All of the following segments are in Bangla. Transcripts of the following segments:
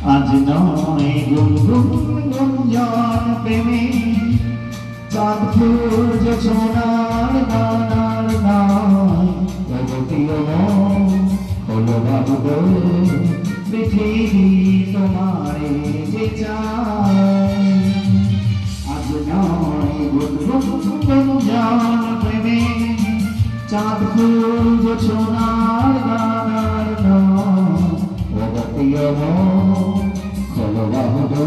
আজ নয় গুনগুন গুঞ্জন প্রেমে চাঁদ ফুল সোনার দানার নয় জগতীয় হলো বাবু গো পৃথিবী তোমারে যে চায় আজ নয় গুনগুন গুঞ্জন প্রেমে চাঁদ ফুল সোনার দানার নয় জগতীয় হলো বাবু গো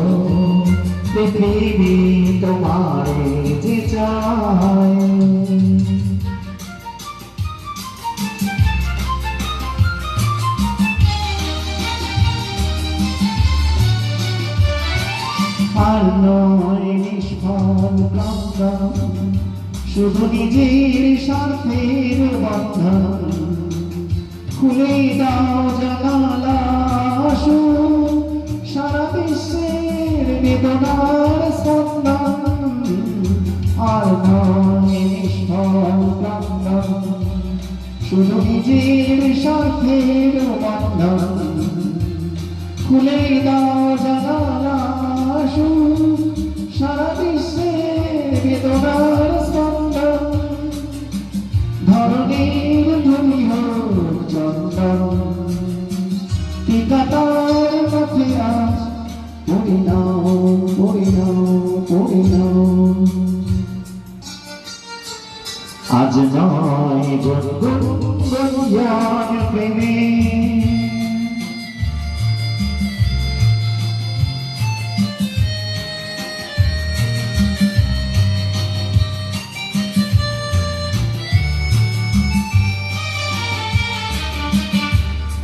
পৃথিবী তোমারে যে চায় আর নয় নিষ্ফল কামনা শুধু নিজের স্বার্থের বন্ধন খুলে দাও জানালা সারা বিশ্বের বেদনার স্পন্দন আর নয় নিষ্ফল কামনা শুধু নিজের স্বার্থের বন্ধন খুলে দাও জানালা সারা বিশ্বের বেদনার স্পন্দন ধরণীর ধনী হোক চন্দন ঠিকাদার পথে আজ পড়ি নাও পড়ি নাও পড়ি নাও আজ নয় গুনগুন গুঞ্জন প্রেমে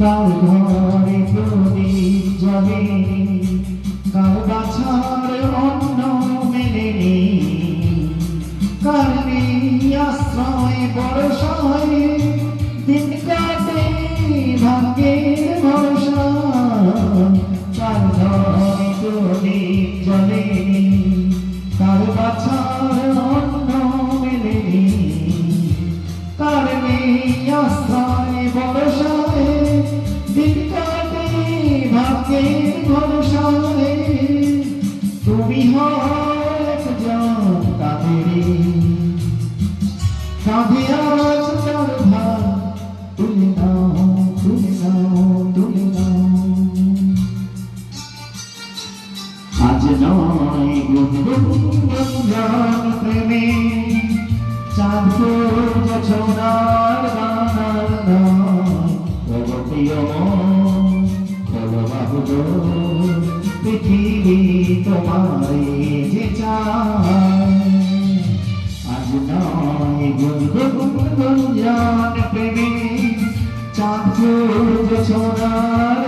কার ঘরে প্রদীপ জ্বলে কার বাছার অন্ন মেলেনি কার আশ্রয় বরসায় দিন কাটে ভাগ্যের ভরসা কার ঘরে প্রদীপ জ্বলে কার বাছার অন্ন মেলেনি কার আশ্রয় বরসায় দিন কাটে ভাগ্যের ভরসায় তুমি একজন কাঁধে কাঁধে আজ তার ভার তুলে নাও তুলে নাও তুলে নাও আজ নয় গুনগুন গুঞ্জন প্রেমে চাঁদ ফুল সোনার দানার নয় জগতীয় হলো বাবু গো পৃথিবী তোমারে যে চায় আজ নয় গুনগুন গুঞ্জন প্রেমে চাঁদ ফুল সোনার